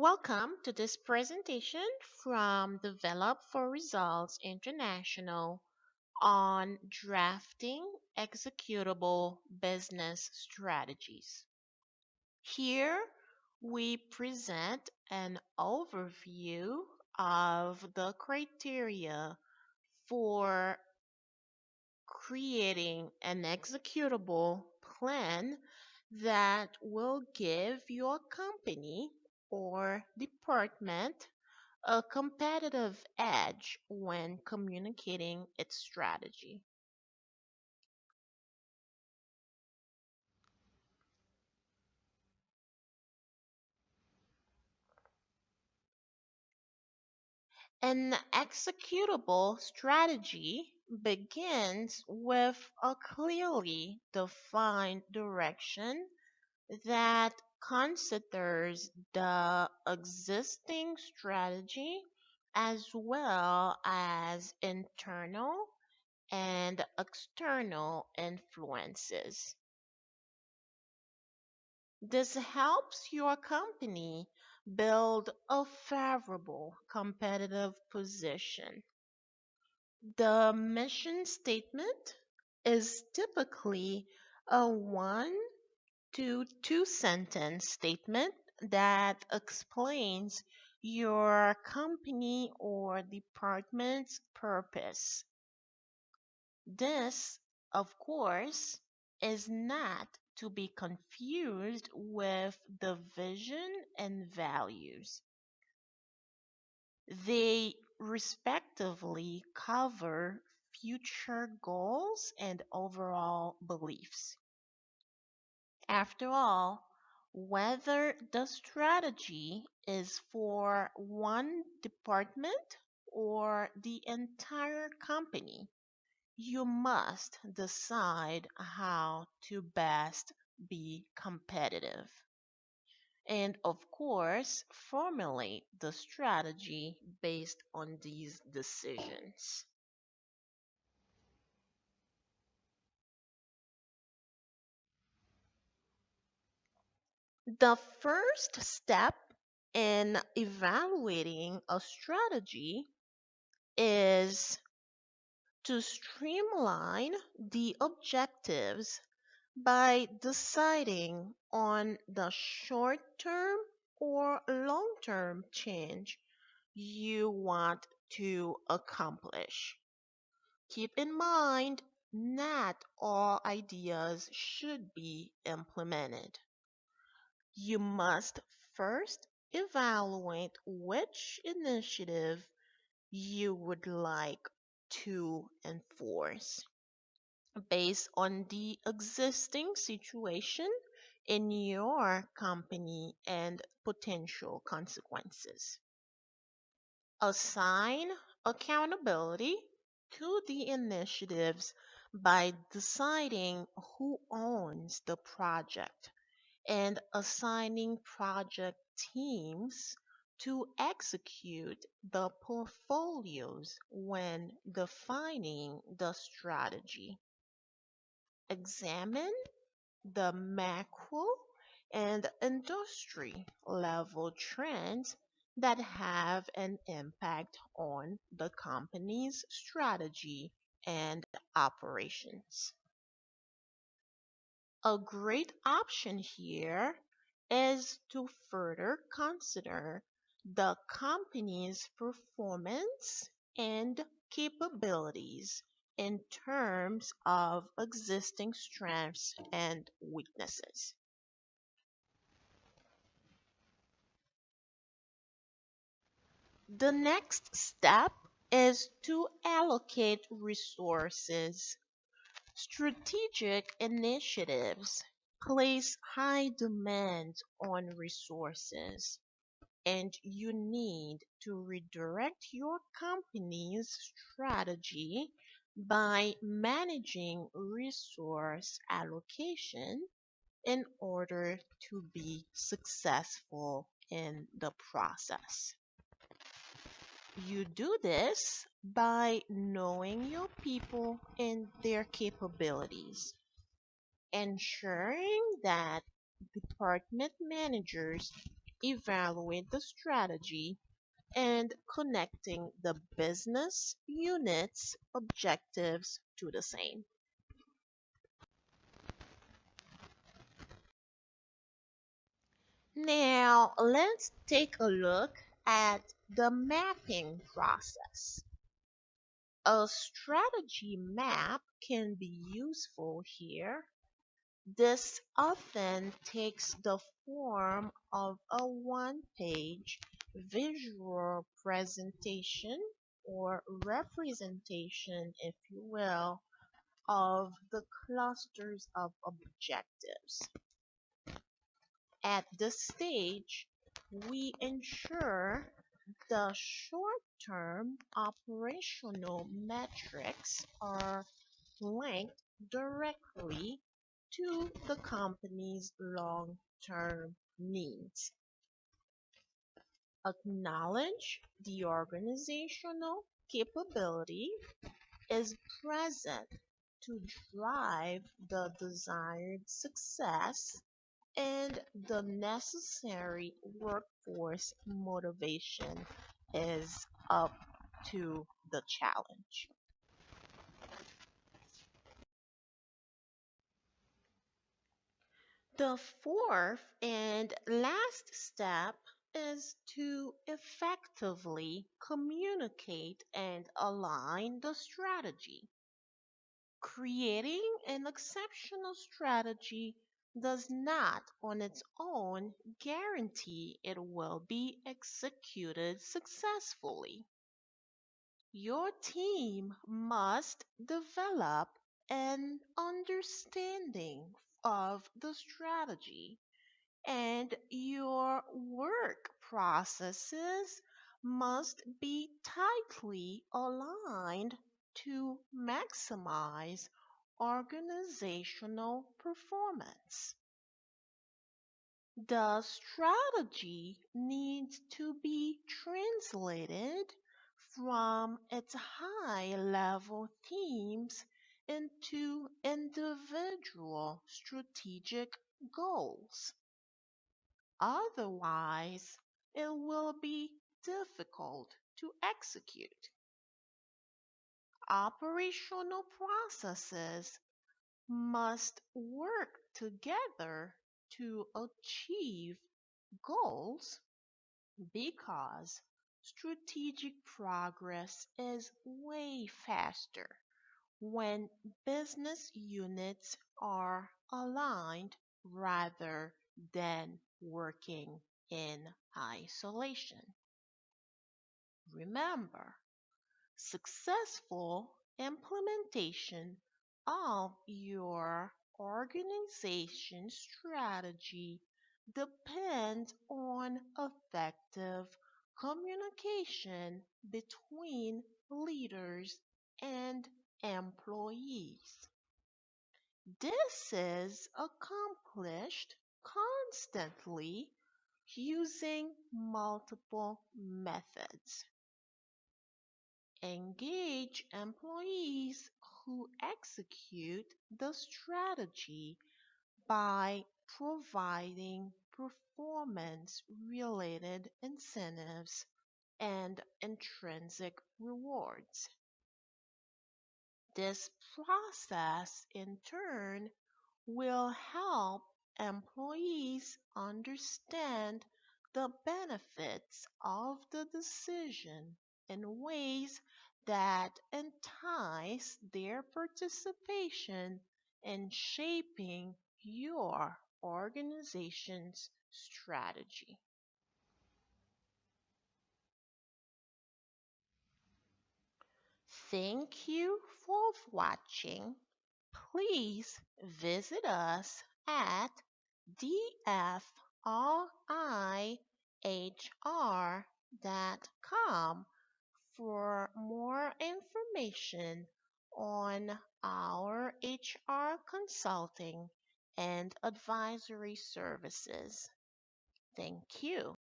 Welcome to this presentation from Develop for Results International on drafting executable business strategies. Here we present an overview of the criteria for creating an executable plan that will give your company or department a competitive edge when communicating its strategy. An executable strategy begins with a clearly defined direction that considers the existing strategy as well as internal and external influences. This helps your company build a favorable competitive position. The mission statement is typically a one to two sentence statement that explains your company or department's purpose. This, of course, is not to be confused with the vision and values. They respectively cover future goals and overall beliefs. After all, whether the strategy is for one department or the entire company, you must decide how to best be competitive. And of course, formulate the strategy based on these decisions. The first step in evaluating a strategy is to streamline the objectives by deciding on the short term or long term change you want to accomplish. Keep in mind, not all ideas should be implemented. You must first evaluate which initiative you would like to enforce based on the existing situation in your company and potential consequences. Assign accountability to the initiatives by deciding who owns the project and assigning project teams to execute the portfolios when defining the strategy. Examine the macro and industry level trends that have an impact on the company's strategy and operations. A great option here is to further consider the company's performance and capabilities in terms of existing strengths and weaknesses. The next step is to allocate resources. Strategic initiatives place high demands on resources, and you need to redirect your company's strategy by managing resource allocation in order to be successful in the process. You do this by knowing your people and their capabilities, ensuring that department managers evaluate the strategy, and connecting the business unit's objectives to the same. Now, let's take a look at the mapping process. A strategy map can be useful here. This often takes the form of a one-page visual presentation or representation, if you will, of the clusters of objectives. At this stage, we ensure the short-term operational metrics are linked directly to the company's long-term needs. Acknowledge the organizational capability is present to drive the desired success and the necessary workforce motivation is up to the challenge. The fourth and last step is to effectively communicate and align the strategy. Creating an exceptional strategy does not on its own guarantee it will be executed successfully. Your team must develop an understanding of the strategy, and your work processes must be tightly aligned to maximize organizational performance. The strategy needs to be translated from its high level themes into individual strategic goals. Otherwise, it will be difficult to execute. Operational processes must work together to achieve goals because strategic progress is way faster when business units are aligned rather than working in isolation. Remember, successful implementation of your organization strategy depends on effective communication between leaders and employees. This is accomplished constantly using multiple methods. Engage employees who execute the strategy by providing performance related incentives and intrinsic rewards. This process, in turn, will help employees understand the benefits of the decision in ways that entice their participation in shaping your organization's strategy. Thank you for watching. Please visit us at DFRIHR.com for more information on our HR consulting and advisory services. Thank you.